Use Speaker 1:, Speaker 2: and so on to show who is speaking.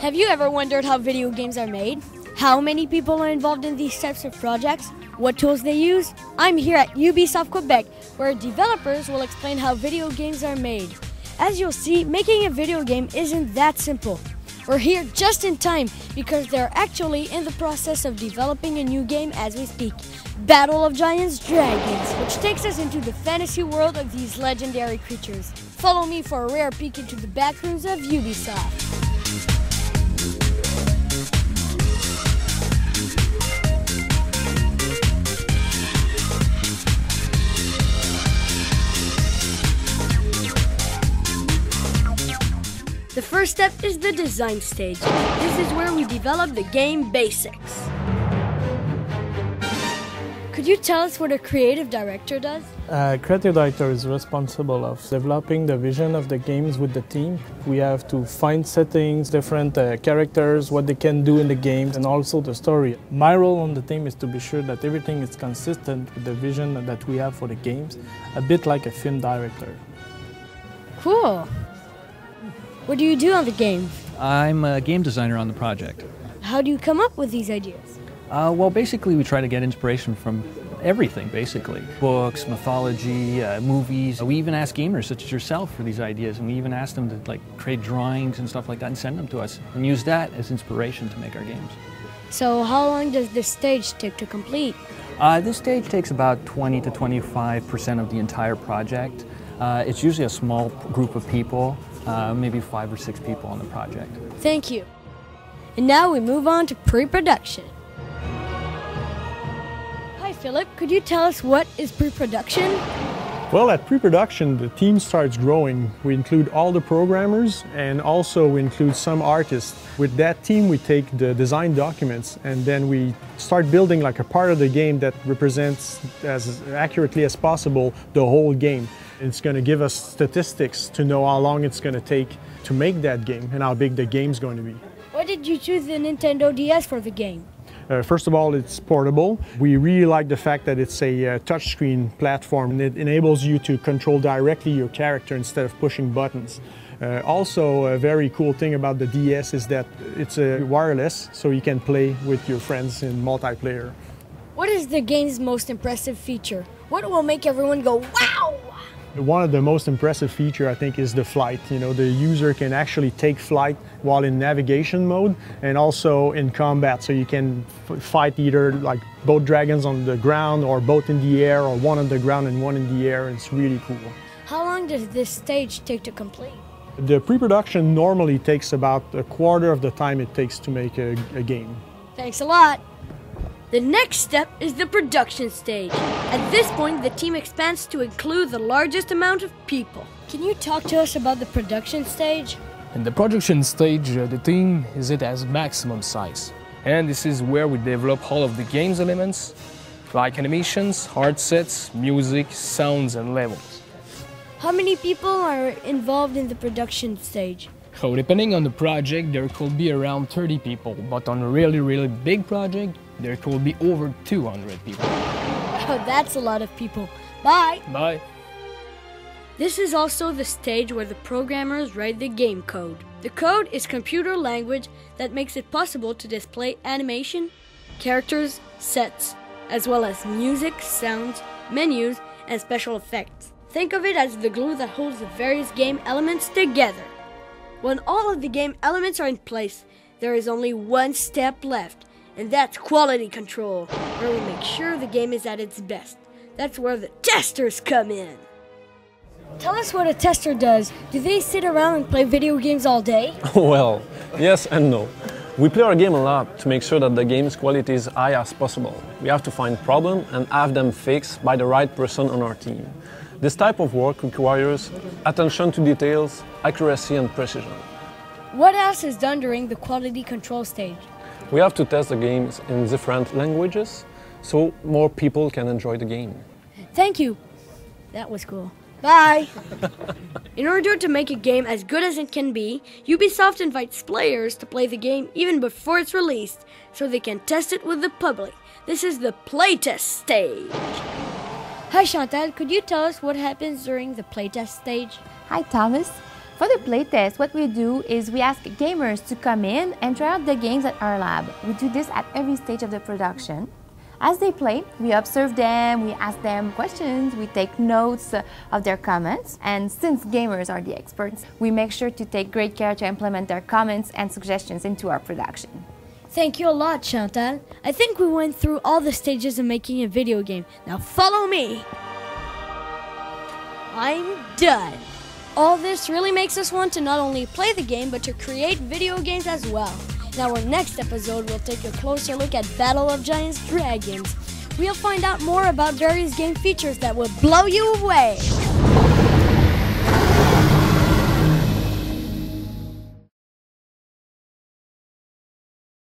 Speaker 1: Have you ever wondered how video games are made? How many people are involved in these types of projects? What tools they use? I'm here at Ubisoft Quebec, where developers will explain how video games are made. As you'll see, making a video game isn't that simple. We're here just in time because they're actually in the process of developing a new game as we speak, Battle of Giants Dragons, which takes us into the fantasy world of these legendary creatures. Follow me for a rare peek into the backrooms of Ubisoft. The first step is the design stage. This is where we develop the game basics. Could you tell us what a creative director does?
Speaker 2: Creative director is responsible of developing the vision of the games with the team. We have to find settings, different characters, what they can do in the games, and also the story. My role on the team is to be sure that everything is consistent with the vision that we have for the games, a bit like a film director.
Speaker 1: Cool. What do you do on the game?
Speaker 3: I'm a game designer on the project.
Speaker 1: How do you come up with these ideas?
Speaker 3: Well, basically we try to get inspiration from everything, basically. Books, mythology, movies. We even ask gamers such as yourself for these ideas, and we even ask them to create drawings and stuff like that and send them to us and use that as inspiration to make our games.
Speaker 1: So how long does this stage take to complete?
Speaker 3: This stage takes about 20 to 25% of the entire project. It's usually a small group of people. Maybe 5 or 6 people on the project.
Speaker 1: Thank you. And now we move on to pre-production. Hi Philip, could you tell us what is pre-production?
Speaker 4: Well, at pre-production, the team starts growing. We include all the programmers and also we include some artists. With that team, we take the design documents and then we start building like a part of the game that represents as accurately as possible the whole game. It's going to give us statistics to know how long it's going to take to make that game and how big the game's going to be.
Speaker 1: Why did you choose the Nintendo DS for the game?
Speaker 4: First of all, it's portable. We really like the fact that it's a touchscreen platform and it enables you to control directly your character instead of pushing buttons. Also, a very cool thing about the DS is that it's wireless, so you can play with your friends in multiplayer.
Speaker 1: What is the game's most impressive feature? What will make everyone go, wow?
Speaker 4: One of the most impressive features, I think, is the flight. You know, the user can actually take flight while in navigation mode and also in combat. So you can fight either like both dragons on the ground or both in the air or one on the ground and one in the air. It's really cool.
Speaker 1: How long does this stage take to complete?
Speaker 4: The pre-production normally takes about a quarter of the time it takes to make a game.
Speaker 1: Thanks a lot. The next step is the production stage. At this point, the team expands to include the largest amount of people. Can you talk to us about the production stage?
Speaker 5: In the production stage, the team is at its maximum size. And this is where we develop all of the game's elements, like animations, art sets, music, sounds, and levels.
Speaker 1: How many people are involved in the production stage?
Speaker 5: So depending on the project, there could be around 30 people, but on a really big project, there could be over 200 people.
Speaker 1: Wow, that's a lot of people. Bye!
Speaker 5: Bye!
Speaker 1: This is also the stage where the programmers write the game code. The code is computer language that makes it possible to display animation, characters, sets, as well as music, sounds, menus, and special effects. Think of it as the glue that holds the various game elements together. When all of the game elements are in place, there is only one step left, and that's quality control, where we make sure the game is at its best. That's where the testers come in. Tell us what a tester does. Do they sit around and play video games all day?
Speaker 6: Well, yes and no. We play our game a lot to make sure that the game's quality is high as possible. We have to find problems and have them fixed by the right person on our team. This type of work requires attention to details, accuracy and precision.
Speaker 1: What else is done during the quality control stage?
Speaker 6: We have to test the games in different languages so more people can enjoy the game.
Speaker 1: Thank you. That was cool. Bye! In order to make a game as good as it can be, Ubisoft invites players to play the game even before it's released, so they can test it with the public. This is the playtest stage. Hi Chantal, could you tell us what happens during the playtest stage?
Speaker 7: Hi Thomas. For the playtest, what we do is we ask gamers to come in and try out the games at our lab. We do this at every stage of the production. As they play, we observe them, we ask them questions, we take notes of their comments, and since gamers are the experts, we make sure to take great care to implement their comments and suggestions into our production.
Speaker 1: Thank you a lot, Chantal. I think we went through all the stages of making a video game. Now follow me! I'm done! All this really makes us want to not only play the game, but to create video games as well. In our next episode, we'll take a closer look at Battle of Giants Dragons. We'll find out more about various game features that will blow you away.